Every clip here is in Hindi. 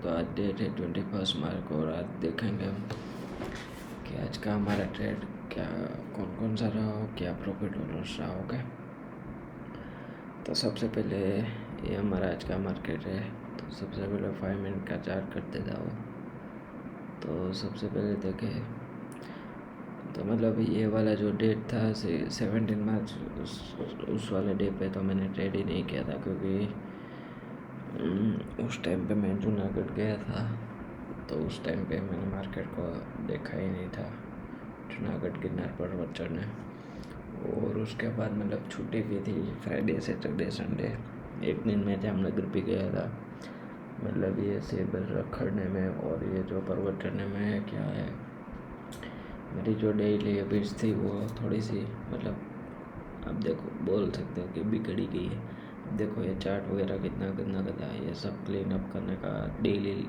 तो आज डेट है 21 मार्च को और आज देखेंगे हम कि आज का हमारा ट्रेड क्या कौन कौन सा रहा हो, क्या प्रॉफिट और लॉस रहा होगा। तो सबसे पहले ये हमारा आज का मार्केट है। तो सबसे पहले 5 मिनट का चार्ट करते जाओ। तो सबसे पहले देखें तो मतलब ये वाला जो डेट था 17 मार्च उस वाले डे पे तो मैंने ट्रेड ही नहीं किया था, क्योंकि उस टाइम पे मैं जूनागढ़ गया था। तो उस टाइम पे मैंने मार्केट को देखा ही नहीं था, जूनागढ़ गिरनार पर्वत चढ़ने। और उसके बाद मतलब छुट्टी भी थी, फ्राइडे सैटरडे संडे, एक दिन में जामनगर भी गया था। मतलब ये सेब रखड़ने में और ये जो पर्वत चढ़ने में क्या है, मेरी जो डेली हैबिट्स थी वो थोड़ी सी मतलब अब देखो बोल सकते हो कि बिगड़ी गई है। देखो ये चार्ट वगैरह कितना गंदा गंदा है, ये सब क्लीन अप करने का, डेली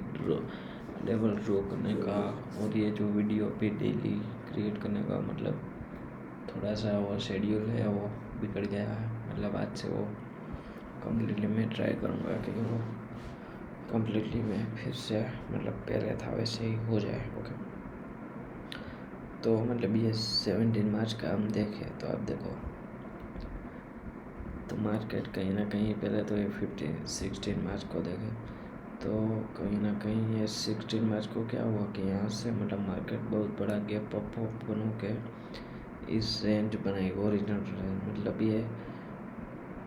लेवल ड्रॉ करने का, और ये जो वीडियो पे डेली क्रिएट करने का मतलब थोड़ा सा वो शेड्यूल है वो बिगड़ गया है। मतलब आज से वो कम्प्लीटली मैं ट्राई करूँगा कि वो कम्प्लीटली मैं फिर से मतलब पहले था वैसे ही हो जाए। ओके, तो मतलब ये 17 मार्च का हम देखें तो आप देखो तो मार्केट कहीं ना कहीं पहले तो ये 16 मार्च को देखें तो कहीं ना कहीं ये 16 मार्च को क्या हुआ कि यहाँ से मतलब मार्केट बहुत बड़ा गैप अप बनो के इस रेंज बनाई, ओरिजिनल रेंज। मतलब ये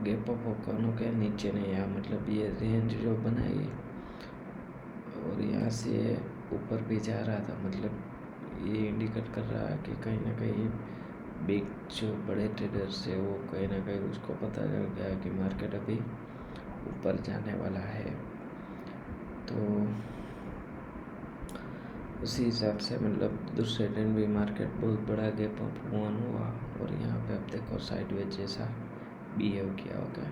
गैप अप बनो के नीचे नहीं आया, मतलब ये रेंज जो बनाई और यहाँ से ऊपर भी जा रहा था। मतलब ये इंडिकेट कर रहा है कि कहीं ना कहीं बिग जो बड़े ट्रेडर्स है वो कहीं ना कहीं उसको पता चल गया कि मार्केट अभी ऊपर जाने वाला है। तो उसी हिसाब से मतलब दूसरे दिन भी मार्केट बहुत बड़ा गैप अप हुआ और यहाँ पे आप देखो साइडवेज जैसा बिहेव किया होगा।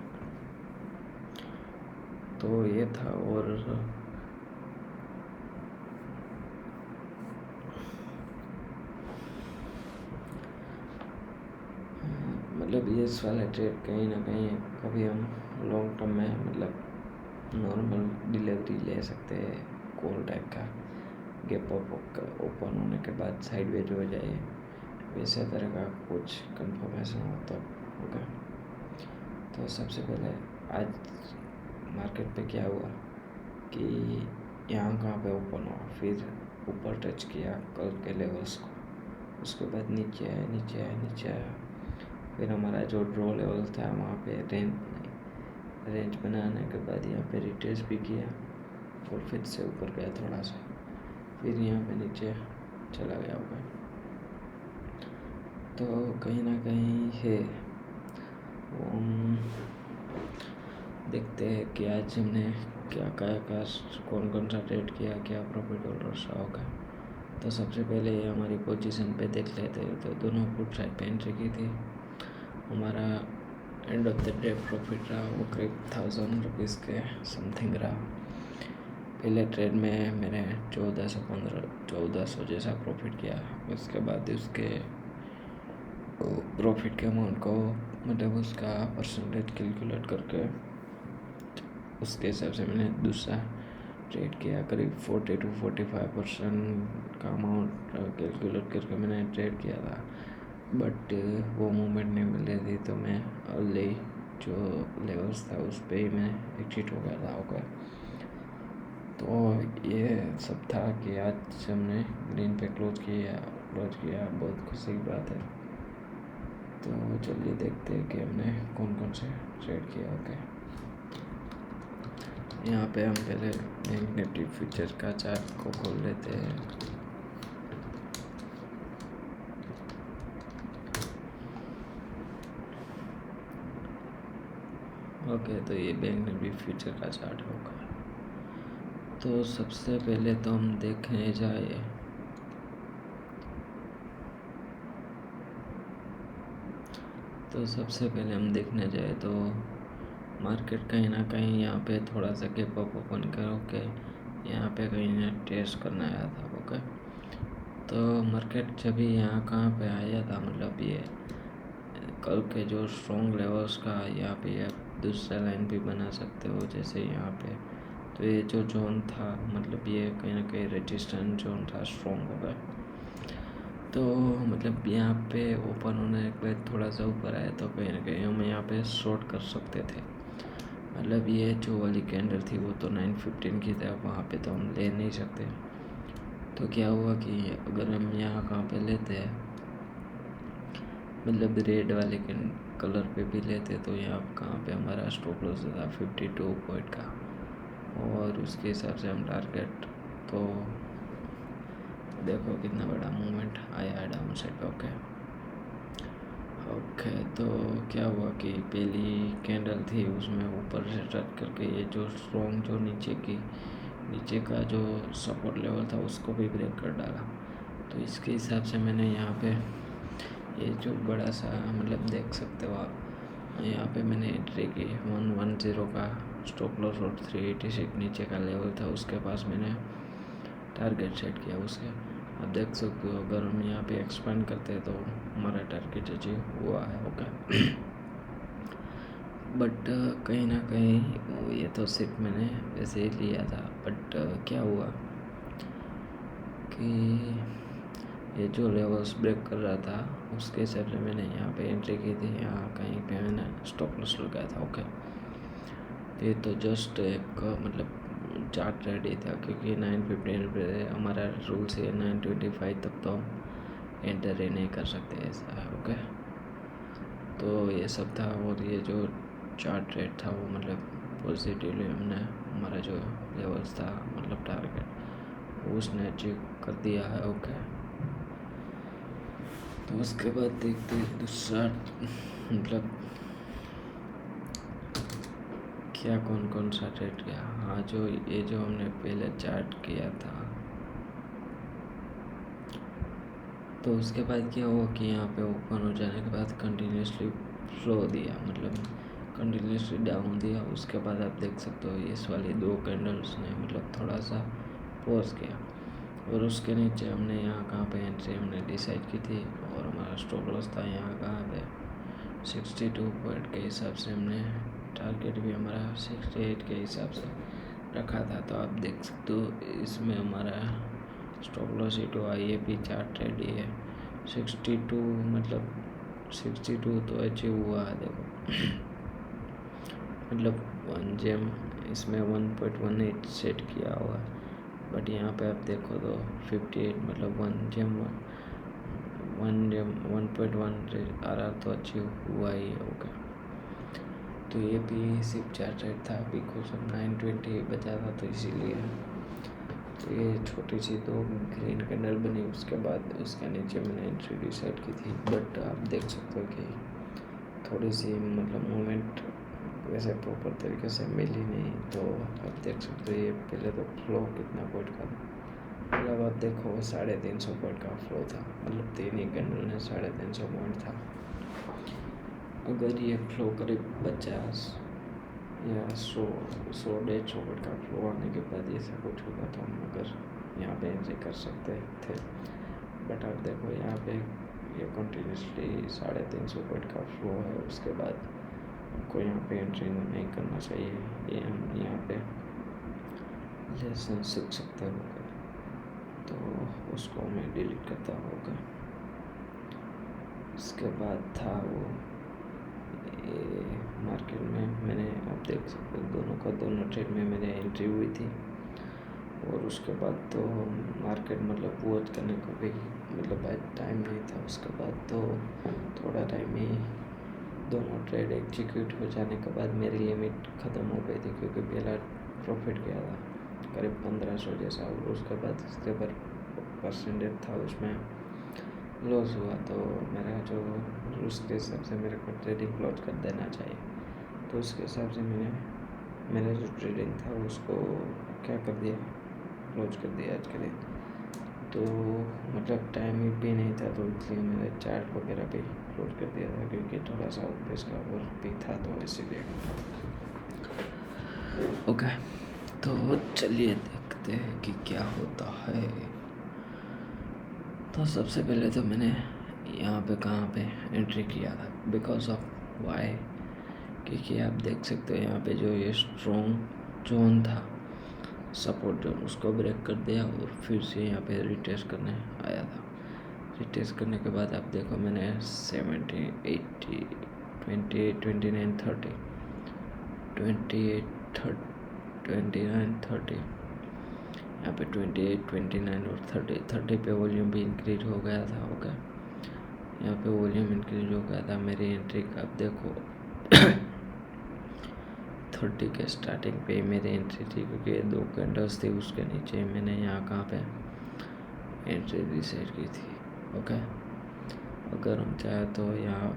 तो ये था। और मतलब ये वाला ट्रेड कहीं ना कहीं कभी हम लॉन्ग टर्म में मतलब नॉर्मल डिलीवरी ले सकते हैं, कॉल टाइप का गैप अप ओपन होने के बाद साइडवेज हो जाए, वैसे तरह का कुछ कंफर्मेशन हो तो होगा। तो सबसे पहले आज मार्केट पे क्या हुआ कि यहाँ कहाँ पे ओपन हुआ, फिर ऊपर टच किया कल के लेवल्स को, उसके बाद नीचे आया, फिर हमारा जो ड्रॉ लेवल था वहाँ पे रेंज बनाने के बाद यहाँ पे रिट्रेस भी किया और फिर से ऊपर गया थोड़ा सा, फिर यहाँ पे नीचे चला गया होगा। तो कहीं ना कहीं है देखते हैं कि आज हमने क्या कौन कौन सा ट्रेड किया, क्या प्रॉफिट और लॉस होगा। तो सबसे पहले ये हमारी पोजीशन पे देख लेते हैं। तो दोनों पुट साइड पे एंट्री की थी। हमारा end of the day profit रहा वो करीब 1000 रुपीज़ के समथिंग रहा। पहले ट्रेड में मैंने 1400 जैसा प्रॉफिट किया। उसके बाद उसके प्रॉफिट के अमाउंट को मतलब उसका परसेंटेज कैलकुलेट करके उसके हिसाब से मैंने दूसरा ट्रेड किया। करीब 40 to 45% का अमाउंट कैलकुलेट करके मैंने ट्रेड किया था, बट वो मूवमेंट नहीं मिल रही थी। तो मैं अर्ली जो लेवल्स था उस पर ही मैं एग्जिट हो गया था होकर। तो ये सब था कि आज हमने ग्रीन पे क्लोज किया, बहुत खुशी की बात है। तो चलिए देखते हैं कि हमने कौन कौन से ट्रेड किया। ओके, यहाँ पे हम पहले बैंक निफ्टी फ्यूचर का चार्ट को खोल लेते हैं। ओके, तो ये बैंक निफ्टी फ्यूचर का चार्ट होगा। तो सबसे पहले तो हम देखने जाए तो मार्केट कहीं ना कहीं यहाँ पे थोड़ा सा गैप अप ओपन करो के यहाँ पे कहीं ना टेस्ट करना आया था। ओके, तो मार्केट जब यहाँ कहाँ पे आया था, मतलब ये कल के जो स्ट्रॉन्ग लेवल्स का यहाँ पे आप दूसरा लाइन भी बना सकते हो। जैसे यहाँ पे तो ये जो जोन था मतलब ये कहीं ना कहीं रेजिस्टेंस जोन था, स्ट्रॉन्ग हो गया। तो मतलब यहाँ पे ओपन होने के बाद थोड़ा सा ऊपर आया तो कहीं ना कहीं हम यहाँ पे शॉर्ट कर सकते थे। मतलब ये जो वाली कैंडल थी वो तो 915 की था, वहाँ पे तो हम ले नहीं सकते। तो क्या हुआ कि अगर हम यहाँ कहाँ पे लेते हैं, मतलब रेड वाले कलर पे भी लेते तो यहाँ कहाँ पे हमारा स्टॉप लॉस था 52 पॉइंट का, और उसके हिसाब से हम टारगेट तो देखो कितना बड़ा मूवमेंट आया डाउन साइड पे। ओके तो क्या हुआ कि पहली कैंडल थी उसमें ऊपर से स्टार्ट करके ये जो स्ट्रॉन्ग जो नीचे का जो सपोर्ट लेवल था उसको भी ब्रेक कर डाला। तो इसके हिसाब से मैंने यहाँ पे ये जो बड़ा सा मतलब देख सकते हो आप, यहाँ पे मैंने एंट्री की 110 का स्टॉप लॉस और 386 नीचे का लेवल था, उसके पास मैंने टारगेट सेट किया उसके। आप देख सकते हो अगर हम यहाँ पे एक्सपेंड करते हैं तो हमारा टारगेट अचीव हुआ है। ओके बट कहीं ना कहीं ये तो सिर्फ मैंने वैसे ही लिया था, बट क्या हुआ कि ये जो लेवल्स ब्रेक कर रहा था उसके हिसाब से मैंने यहाँ पे एंट्री की थी, यहाँ कहीं पे मैंने स्टॉप लॉस लगाया था। ओके ये तो जस्ट एक मतलब चार्ट रेडी था, क्योंकि 915 पे हमारा रूल से 925 तक तो हम एंटर ही नहीं कर सकते, ऐसा है। ओके तो ये सब था, और ये जो चार्ट रेट था वो मतलब पॉजिटिवली हमने हमारा जो लेवल्स था मतलब टारगेट उसने अचीव कर दिया है। ओके तो उसके बाद देखते दूसरा मतलब क्या कौन सा ट्रेड किया। हाँ जो ये जो हमने पहले चार्ट किया था, तो उसके बाद क्या हुआ कि यहाँ पे ओपन हो जाने के बाद कंटिन्यूसली फ्लो दिया, मतलब कंटिन्यूसली डाउन दिया। उसके बाद आप देख सकते हो इस वाली दो कैंडल्स ने मतलब थोड़ा सा पॉज किया, और उसके नीचे हमने यहाँ कहाँ पे एंट्री हमने डिसाइड की थी, और हमारा स्टॉप लॉस था यहाँ कहाँ पे 62 पॉइंट के हिसाब से हमने टारगेट भी हमारा 68 के हिसाब से रखा था। तो आप देख सकते हो इसमें हमारा stop loss to IAP chart ready है 62, मतलब 62 तो अचीव हुआ है। देखो मतलब 1 जेम इसमें 1.18 सेट किया हुआ है, बट यहाँ पे आप देखो तो 58 मतलब 1 जेम 1.1 आ रहा तो अचीव हुआ ही है। ओके तो ये भी सिर्फ चार्ट रेट था, बिकॉज अब 920 बचा था तो इसीलिए। तो ये छोटी सी दो ग्रीन कैंडल बनी, उसके बाद उसके नीचे मैंने एंट्री डिसाइड की थी, बट आप देख सकते हो कि थोड़ी सी मतलब मूवमेंट वैसे प्रॉपर तरीके से मिली नहीं। तो आप देख सकते हो ये पहले तो फ्लो कितना पॉइंट का था, मतलब आप देखो 350 पॉइंट का फ्लो था, मतलब तीन ही कैंडल में 350 पॉइंट था। अगर ये फ्लो करीब 50 या 100-150 पॉइंट का फ्लो आने के बाद ऐसा कुछ होगा तो हम अगर यहाँ पे एंट्री कर सकते थे, बट आप देखो यहाँ पे ये कंटिन्यूसली 350 पॉइंट का फ्लो है, उसके बाद आपको यहाँ पे एंट्री नहीं करना चाहिए। ये हम यहाँ पे लेसन सीख सकते होगा, तो उसको मैं डिलीट करता होगा। उसके बाद था वो मार्केट में मैंने आप देख सकते हो दोनों ट्रेड में मेरे एंट्री हुई थी, और उसके बाद तो मार्केट मतलब वॉच करने को भी मतलब टाइम नहीं था। उसके बाद तो थोड़ा टाइम ही दोनों ट्रेड एग्जीक्यूट हो जाने के बाद मेरी लिमिट ख़त्म हो गई थी, क्योंकि पहला प्रॉफिट गया था करीब 1500 जैसा, और उसके बाद उसके ऊपर परसेंटेज था उसमें लॉस हुआ। तो मेरा जो उसके हिसाब से मेरे को ट्रेडिंग क्लोज कर देना चाहिए, तो उसके हिसाब से मेरा जो ट्रेडिंग था उसको क्या कर दिया, क्लोज कर दिया आज के दिन। तो मतलब टाइम भी नहीं था, तो इसलिए मैंने चार्ट वगैरह भी क्लोज कर दिया था, क्योंकि थोड़ा सा ऑफिस का वर्क भी था तो इसीलिए। ओके तो चलिए देखते हैं कि क्या होता है। तो सबसे पहले तो मैंने यहाँ पे कहाँ पे एंट्री किया था, बिकॉज ऑफ वाई, क्योंकि आप देख सकते हो यहाँ पे जो ये स्ट्रॉन्ग जोन था सपोर्ट जोन उसको ब्रेक कर दिया और फिर से यहाँ पे रिटेस्ट करने आया था। रिटेस्ट करने के बाद आप देखो मैंने 70, 80, 28, 29, 30, 28, 29, 30, यहाँ पे 28, 29 और 30 पे वॉल्यूम भी इंक्रीज हो गया था। ओके, यहाँ पे वॉल्यूम इंक्रीज हो गया था। मेरी एंट्री का आप देखो 30 के स्टार्टिंग पे मेरी एंट्री थी, क्योंकि 2 कैंडल्स थी उसके नीचे मैंने यहाँ कहाँ पे एंट्री डिसाइड की थी। ओके, अगर हम चाहे तो यहाँ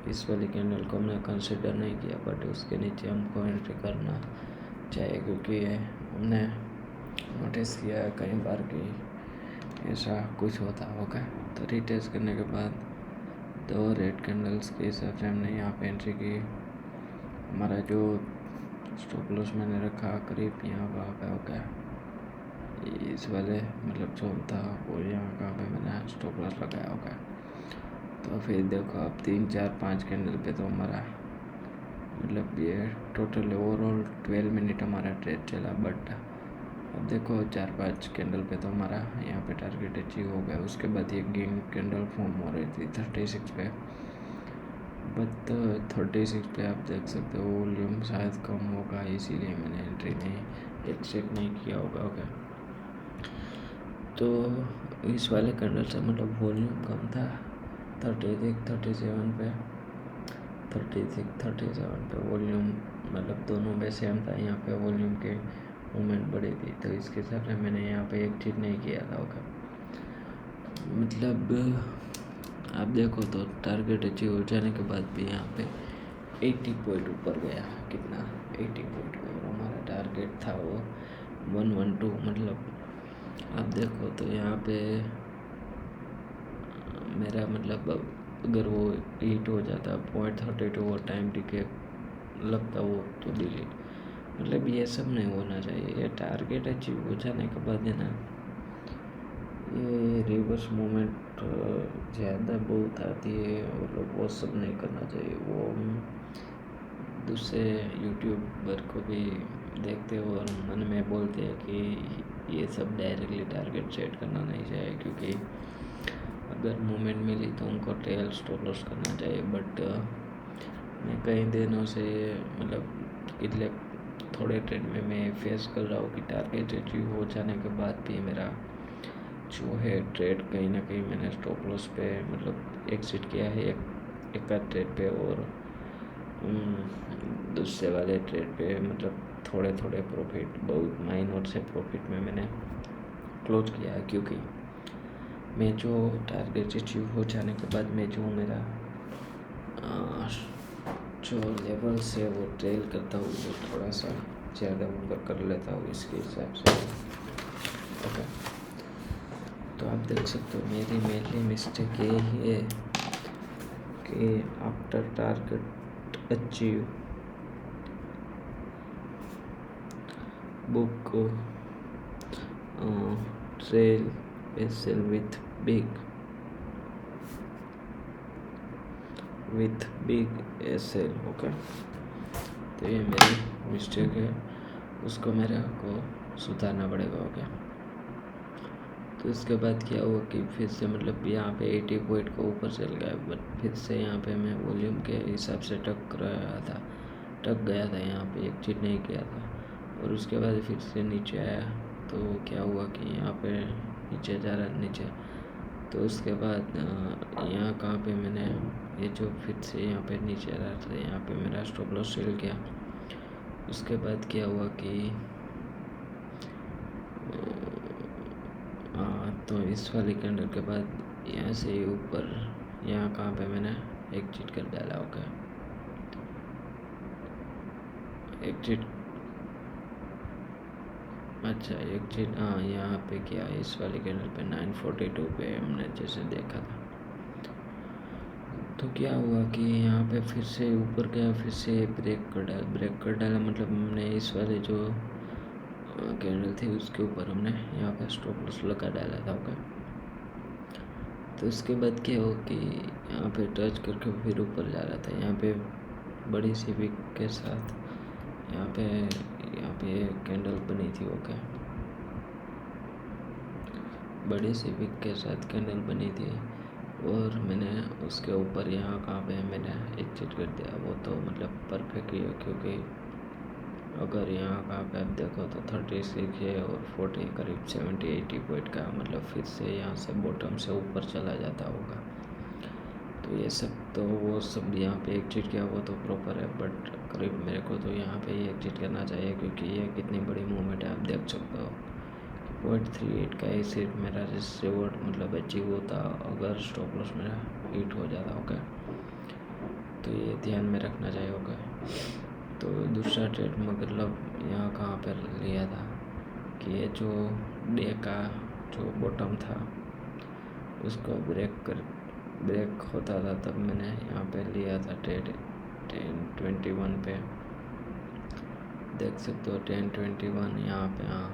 इस वाली कैंडल को हमने कंसिडर नहीं किया, बट उसके नीचे हमको एंट्री करना चाहिए, क्योंकि हमने नोटिस किया है कई बार कि ऐसा कुछ होता होगा। तो रिटेस्ट करने के बाद 2 रेड कैंडल्स के हिसाब से हमने यहाँ पे एंट्री की। हमारा जो स्टॉप लॉस मैंने रखा करीब यहाँ कहाँ पे हो गया, इस वाले मतलब जोन था और यहाँ कहाँ पे मैंने स्टॉप लॉस लगाया होगा। तो फिर देखो अब 3, 4, 5 कैंडल पे तो हमारा मतलब ये टोटल ओवरऑल 12 मिनट हमारा ट्रेड चला, बट अब देखो 4-5 कैंडल पे तो हमारा यहाँ पे टारगेट अचीव हो गया। उसके बाद ये ग्रीन कैंडल फॉर्म हो रही थी 36 पे, बट 36 पे आप देख सकते हो वॉल्यूम शायद कम होगा, इसीलिए मैंने एंट्री नहीं एक्सेप्ट नहीं किया होगा। ओके, तो इस वाले कैंडल से मतलब वॉल्यूम कम था 36, 37 पे, 36, 37 पे वॉल्यूम मतलब दोनों में सेम था। यहाँ पे वॉल्यूम के मूवमेंट बड़ी थी, तो इसके हिसाब से मैंने यहाँ पे एक चीज़ नहीं किया था। ओके, मतलब आप देखो तो टारगेट अचीव हो जाने के बाद भी यहाँ पे 80 पॉइंट ऊपर गया। कितना? 80 पॉइंट। और हमारा टारगेट था वो 112। मतलब आप देखो तो यहाँ पे मेरा मतलब अगर वो हिट हो जाता 0.32 और टाइम टिके लगता वो तो डिलीट, मतलब ये सब नहीं होना चाहिए। ये टारगेट अचीव हो जाने के बाद है ना, ये रिवर्स मूवमेंट ज़्यादा बहुत आती है और वो सब नहीं करना चाहिए। वो दूसरे यूट्यूबर को भी देखते हो और मन में बोलते हैं कि ये सब डायरेक्टली टारगेट सेट करना नहीं चाहिए, क्योंकि अगर मूवमेंट मिली तो उनको ट्रेल स्टॉप लॉस करना चाहिए। बट मैं कई दिनों से मतलब पिछले थोड़े ट्रेड में मैं फेस कर रहा हूँ कि टारगेट अचीव हो जाने के बाद भी मेरा जो है ट्रेड कहीं ना कहीं मैंने स्टॉप लॉस पे मतलब एग्जिट किया है एक आध ट्रेड पे, और दूसरे वाले ट्रेड पे मतलब थोड़े थोड़े प्रॉफिट, बहुत माइनर से प्रॉफिट में मैंने क्लोज किया है। क्योंकि मैं जो टारगेट अचीव हो जाने के बाद मैं जो मेरा जो लेवल से वो ट्रेल करता हूँ वो थोड़ा सा ज़्यादा ऊपर कर लेता हूँ इसके हिसाब से। ओके, तो आप देख सकते हो मेरी मेनली मिस्टेक ये ही है कि after target achieve book trail SL with big SL. Okay, तो ये मेरी मिस्टेक है, उसको मेरे को सुधारना पड़ेगा। ओके, तो इसके बाद क्या हुआ कि फिर से मतलब यहाँ पे 80 पॉइंट को ऊपर चल गया, बट फिर से यहाँ पे मैं वॉल्यूम के हिसाब से टक गया था यहाँ पे, एक चीज़ नहीं किया था। और उसके बाद फिर से नीचे आया, तो क्या हुआ कि यहाँ पे नीचे जा रहा नीचे, तो उसके बाद यहाँ कहाँ पे मैंने ये जो फिर से यहाँ पे नीचे आ रहा था, यहाँ पे मेरा स्टॉप लॉस चल गया। उसके बाद क्या हुआ कि तो इस वाली कैंडल के बाद यहाँ से ऊपर यहाँ कहाँ पे मैंने एग्जिट कर डाला होगा, एग्जिट हाँ यहाँ पे क्या इस वाली कैंडल पे 942 पे हमने जैसे देखा था। तो क्या हुआ कि यहाँ पे फिर से ऊपर गया, फिर से ब्रेक कर डाला मतलब हमने इस वाले जो कैंडल थी उसके ऊपर हमने यहाँ पे स्टॉप लॉस लगा डाला था। ओके, तो उसके बाद क्या हो कि यहाँ पे टच करके फिर ऊपर जा रहा था, यहाँ पे बड़ी सी विक के साथ यहाँ पे कैंडल बनी थी। ओके, बड़ी सी विक के साथ कैंडल बनी थी और मैंने उसके ऊपर यहाँ कहाँ पे मैंने एग्जिट कर दिया। वो तो मतलब परफेक्ट ही है, क्योंकि अगर यहाँ कहाँ पे आप देखो तो 36 है और 40 करीब 70-80 पॉइंट का, मतलब फिर से यहाँ से बॉटम से ऊपर चला जाता होगा। तो ये सब तो वो सब यहाँ पे एग्जिट किया वो तो प्रॉपर है, बट करीब मेरे को तो यहाँ पे ही एग्जिट करना चाहिए, क्योंकि ये कितनी बड़ी मूवमेंट है आप देख सकते हो। 0.38 का ही सिर्फ मेरा रिवॉर्ड मतलब अचीव होता अगर स्टॉप लॉस मेरा हिट हो जाता होगा। तो ये ध्यान में रखना चाहिए होगा। तो दूसरा ट्रेड मतलब यहाँ कहाँ पर लिया था कि ये जो डे का जो बॉटम था उसको ब्रेक होता था, तब मैंने यहाँ पे लिया था ट्रेड 10.21 पे। देख सकते हो 10.21 यहाँ पे। हाँ,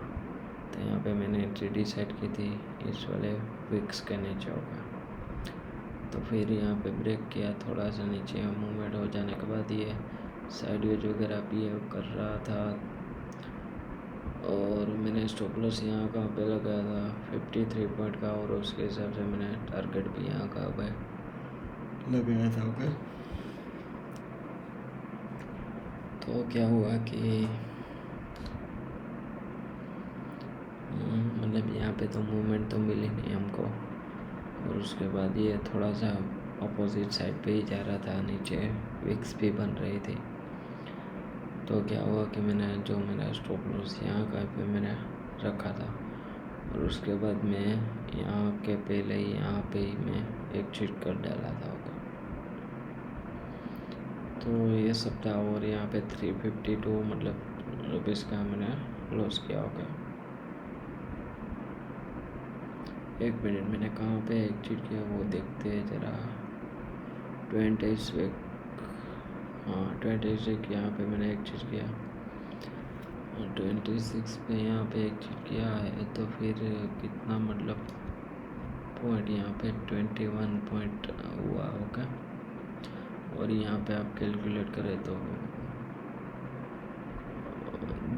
तो यहाँ पे मैंने एंट्री डिसाइड की थी इस वाले विक्स के नीचे होगा। तो फिर यहाँ पे ब्रेक किया, थोड़ा सा नीचे मूवमेंट हो जाने के बाद ये साइडवेज वगैरह बिहेव कर रहा था और मैंने स्टॉप लॉस यहाँ कहाँ पे लगाया था 53 पॉइंट का, और उसके हिसाब से मैंने टारगेट भी यहाँ कहाँ पे लगाया था। ओके, तो क्या हुआ कि मतलब यहाँ पे तो मूवमेंट तो मिली नहीं हमको, और उसके बाद ये थोड़ा सा अपोजिट साइड पे ही जा रहा था, नीचे विक्स भी बन रही थी। तो क्या हुआ कि मैंने जो मेरा स्टॉप लॉस यहाँ का पे मैंने रखा था, और उसके बाद मैं यहाँ के पहले ही यहाँ पे ही मैं एग्जिट कर डाला था। ओके, तो ये सब था, और यहाँ पे 352 मतलब रुपीज़ का मैंने लॉस किया। ओके, 1 मिनट मैंने कहाँ पे एग्जिट किया वो देखते हैं ज़रा। 26 यहाँ पे मैंने एग्जिट किया, 26 पे यहाँ पे एग्जिट किया है। तो फिर कितना मतलब पॉइंट यहाँ पे 21 पॉइंट हुआ होगा, और यहाँ पे आप कैलकुलेट करें तो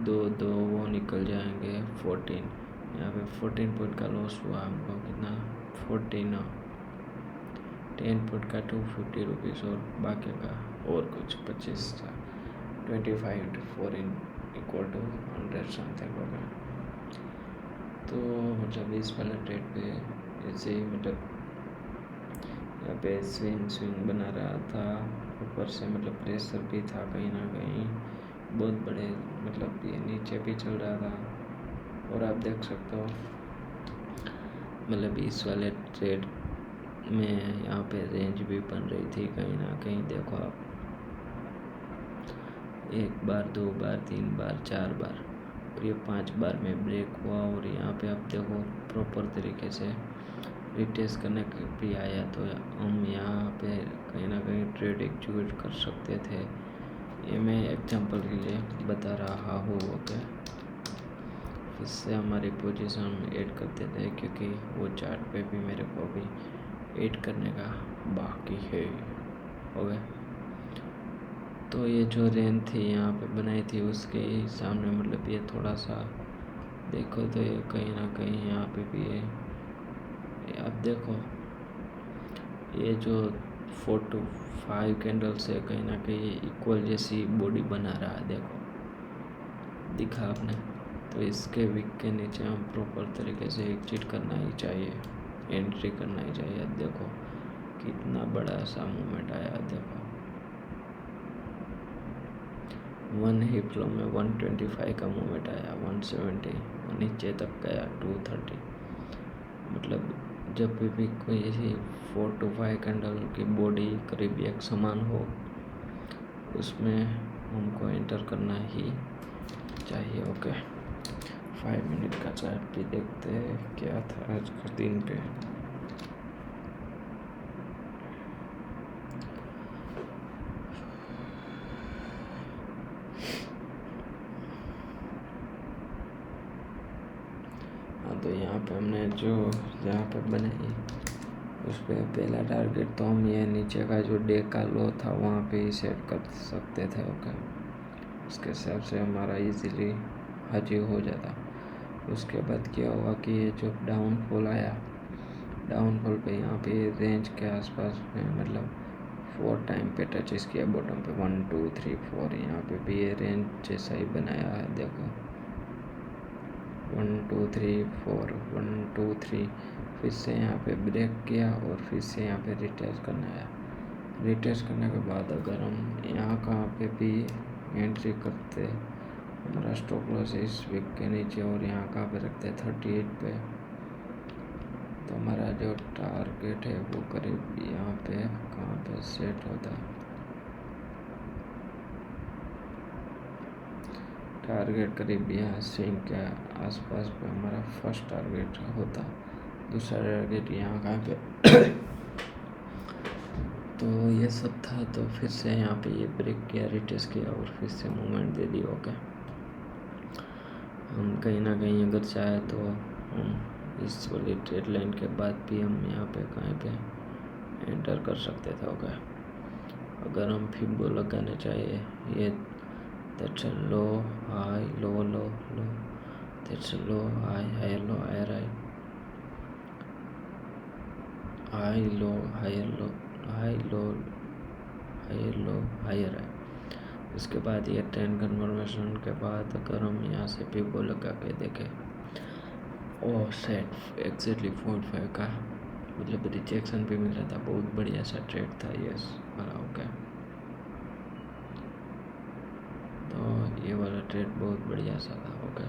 दो वो निकल जाएंगे 14। यहाँ पे 14 पॉइंट का लॉस हुआ हमको, कितना 10 पॉइंट का 250 रुपीज़, और बाकी का और कुछ 25 था। 25 into 4 इक्वल टू 100 समथिंग होगा। तो मतलब इस वाला ट्रेड पे ऐसे ही मतलब यहाँ पे स्विंग बना रहा था, ऊपर से मतलब प्रेशर भी था कहीं ना कहीं बहुत बड़े, मतलब ये नीचे भी चल रहा था। और आप देख सकते हो मतलब इस वाले ट्रेड में यहाँ पे रेंज भी बन रही थी कहीं ना कहीं। देखो आप 1 बार 2 बार 3 बार 4 बार और ये 5 बार में ब्रेक हुआ, और यहाँ पे आप देखो प्रॉपर तरीके से रिटेस्ट करने भी आया। तो हम यहाँ पे कहीं ना कहीं ट्रेड एग्जीक्यूट कर सकते थे। ये मैं एग्जांपल के लिए बता रहा हूँ। ओके, इससे हमारी पोजीशन ऐड कर देते हैं, क्योंकि वो चार्ट पे भी मेरे को अभी ऐड करने का बाकी है। ओके, तो ये जो रेंज थी यहाँ पे बनाई थी उसके सामने मतलब ये थोड़ा सा देखो तो ये कहीं ना कहीं यहाँ पे भी है। आप देखो ये जो 4 to 5 कैंडल से कहीं ना कहीं इक्वल जैसी बॉडी बना रहा है, देखो दिखा आपने। तो इसके विक के नीचे हम प्रॉपर तरीके से एग्जिट करना ही चाहिए, एंट्री करना ही चाहिए। अब देखो कितना बड़ा सा मूवमेंट आया, देखो 1 ही फ्लो में 125 का मूवमेंट आया, 170 नीचे तक गया 230। मतलब जब भी कोई ऐसी 4 to 5 कैंडल की बॉडी करीब एक समान हो उसमें हमको एंटर करना ही चाहिए। ओके, 5 मिनट का चार्ट भी देखते हैं क्या था आज के दिन पे। हाँ, तो यहाँ पे हमने जो यहाँ पे बनाई उस पर पहला टारगेट तो हम ये नीचे का जो डे का लो था वहाँ पे ही सेट कर सकते थे। ओके, उसके हिसाब से हमारा इजीली हाजिर हो जाता। उसके बाद क्या हुआ कि ये जो डाउनफॉल आया, डाउनफॉल पे यहाँ पे रेंज के आसपास में मतलब 4 टाइम पे टचेस किया बॉटम पे, 1 2 3 4। यहाँ पे भी ये रेंज जैसा ही बनाया है, देखो 1 2 3 4 1 2 3। फिर से यहाँ पे ब्रेक किया और फिर से यहाँ पे रिटेस्ट करना है। रिटेस्ट करने के बाद अगर हम यहाँ कहाँ पे भी एंट्री करते, हमारा स्टॉप लॉस इस वीक के नीचे और यहाँ कहाँ पे रखते हैं 38 पे, तो हमारा जो टारगेट है वो करीब यहाँ पे कहाँ पे सेट होता है। टारगेट करीब यहाँ स्विंग के आसपास पे हमारा फर्स्ट टारगेट होता, दूसरा टारगेट यहाँ कहाँ पे तो ये सब था। तो फिर से यहाँ पे ये ब्रेक किया, रिटेस्ट किया और फिर से मूवमेंट दे दी। ओके, हम कहीं ना कहीं अगर चाहे तो हम इस वाली ट्रेड लाइन के बाद भी हम यहाँ पे कहीं पे एंटर कर सकते थे। ओके, अगर हम फिबो लगाने चाहिए, ये that's a low high low low low, that's a low high higher low higher high, high low higher low high low higher low higher high. इसके बाद ये ट्रेंड कन्फर्मेशन के बाद अगर हम यहाँ से फिबो लगा के देखें, ओह सेट एग्जैक्टली 0.5 का मतलब रिजेक्शन भी मिल रहा था। बहुत बढ़िया सा ट्रेड था यस वाला। ओके, तो ये वाला ट्रेड बहुत बढ़िया सा था। ओके,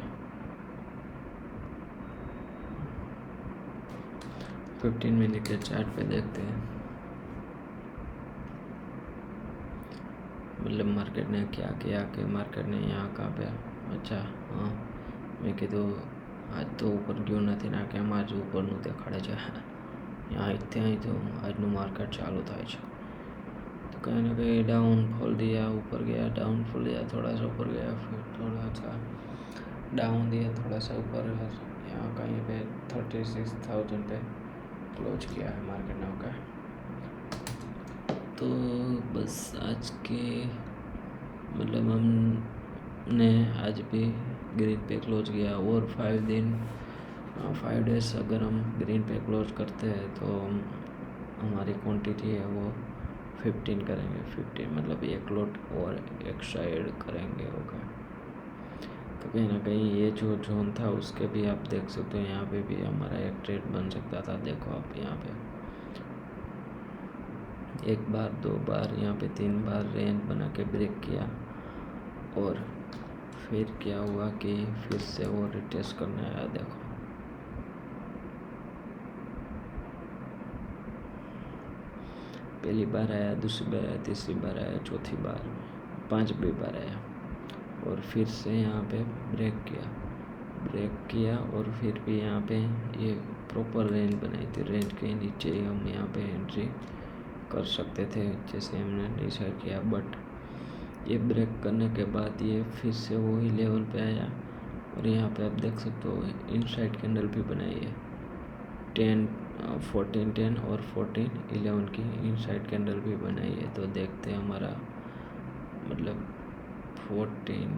15 मिनट के चार्ट पे देखते हैं मतलब मार्केट ने क्या किया कि मार्केट ने यहाँ कहाँ पे, अच्छा हाँ मैं કીધું આજ તો ઉપર ગયું નથી ના કેમ આજ ઉપરનું દેખાડે છે यहाँ इतने ही तो આજનું मार्केट चालू થાય છે। तो कहीं ना कहीं डाउनफॉल दिया, ऊपर गया, डाउनफॉल दिया, थोड़ा सा ऊपर गया, फिर थोड़ा सा डाउन दिया, थोड़ा सा ऊपर, यहाँ कहीं पे 36,000 पे क्लोज किया है मार्केट ने। ओके, तो बस आज के मतलब हमने आज भी ग्रीन पे क्लोज किया और 5 डेज अगर हम ग्रीन पे क्लोज करते हैं तो हमारी क्वांटिटी है वो 15 करेंगे। 15 मतलब एक लॉट और एक्स्ट्रा ऐड करेंगे। ओके, तो कहीं ना कहीं ये जो जोन था उसके भी आप देख सकते हो, यहाँ पे भी हमारा एक ट्रेड बन सकता था। देखो आप यहाँ पे 1 बार 2 बार यहाँ पे 3 बार रेंज बना के ब्रेक किया और फिर क्या हुआ कि फिर से वो रिटेस्ट करने आया। देखो पहली बार आया, दूसरी बार आया, तीसरी बार आया, चौथी बार, 5वीं बार आया और फिर से यहाँ पे ब्रेक किया और फिर भी यहाँ पे ये प्रॉपर रेंज बनाई थी। रेंज के नीचे ही हम यहाँ पे एंट्री कर सकते थे जैसे हमने डिसाइड किया, बट ये ब्रेक करने के बाद ये फिर से वही लेवल पे आया और यहाँ पे आप देख सकते हो इनसाइड कैंडल भी बनाई है 14 10 और 14 11 की इनसाइड कैंडल भी बनाई है। तो देखते हैं हमारा मतलब 14,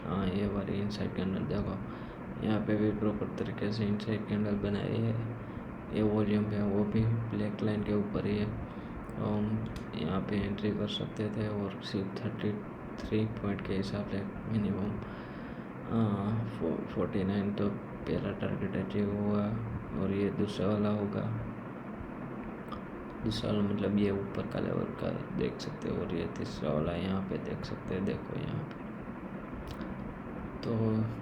हाँ ये वाली इनसाइड कैंडल देखो यहाँ पे भी प्रॉपर तरीके से इनसाइड कैंडल बनाई है। ये वॉल्यूम है वो भी ब्लैक लाइन के ऊपर ही है, हम यहाँ पे एंट्री कर सकते थे और सिर्फ 33 पॉइंट के हिसाब से मिनिमम 49 तो पहला टारगेट अचीव हुआ और ये दूसरा वाला होगा। दूसरा वाला मतलब ये ऊपर का लेवल का देख सकते हो और ये तीसरा वाला यहाँ पे देख सकते हैं। देखो यहाँ पे तो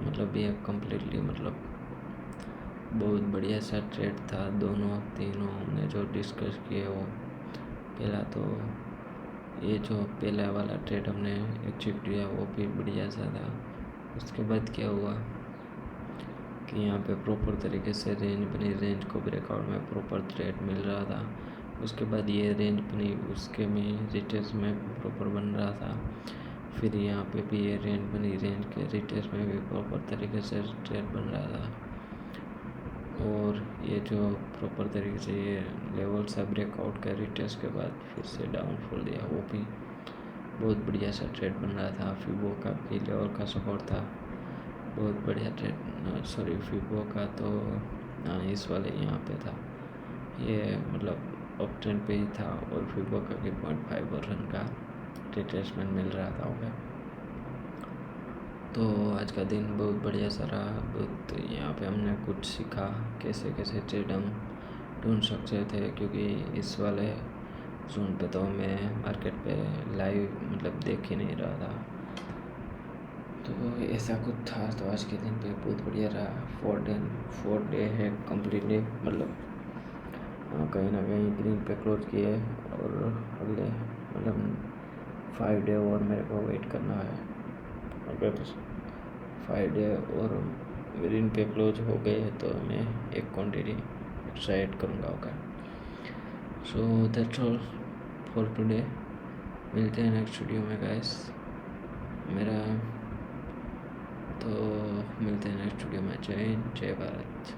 मतलब ये कम्प्लीटली मतलब बहुत बढ़िया सा ट्रेड था। दोनों तीनों हमने जो डिस्कस किए वो पहला तो ये जो पहला वाला ट्रेड हमने अचीव किया वो भी बढ़िया सा था। उसके बाद क्या हुआ कि यहाँ पे प्रॉपर तरीके से रेंज बनी, रेंज को ब्रेकआउट में प्रॉपर ट्रेड मिल रहा था। उसके बाद ये रेंज बनी, उसके में रिटेस्ट में प्रॉपर बन रहा था। फिर यहाँ पे भी ये रेंज बनी, रेंज के रिटेस्ट में भी प्रॉपर तरीके से ट्रेड बन रहा था और ये जो प्रॉपर तरीके से ये लेवल सा ब्रेकआउट का रिटेस्ट के बाद फिर से डाउनफॉल दिया, वो भी बहुत बढ़िया सा ट्रेड बन रहा था। फिबो का भी लेवल का सपोर्ट था बहुत बढ़िया ट्रेड, सॉरी वीवो का तो हाँ इस वाले यहाँ पे था ये, मतलब अप ट्रेंड पे ही था। और वीवो का 8.5 वर्जन का रिट्रेसमेंट मिल रहा था उसे। तो आज का दिन बहुत बढ़िया सा रहा। बहुत यहाँ पे हमने कुछ सीखा कैसे कैसे ट्रेड हम ढूंढ सकते थे, क्योंकि इस वाले जोन पे तो मैं मार्केट पे लाइव मतलब देख ही नहीं रहा था। तो ऐसा कुछ था। तो आज के दिन पे बहुत बढ़िया रहा। 4 डे है कम्प्लीटली, मतलब कहीं ना कहीं ग्रीन पे क्लोज किए और अगले मतलब 5 डे और मेरे को वेट करना है। अगर 5 डे और ग्रीन पे क्लोज हो गए तो मैं एक क्वांटिटी एक्स्ट्रा ऐड करूँगा। Okay, so that's all for today. मिलते हैं नेक्स्ट वीडियो में गाइस। मेरा तो मिलते हैं नेक्स्ट वीडियो में। जय हिंद, जय भारत।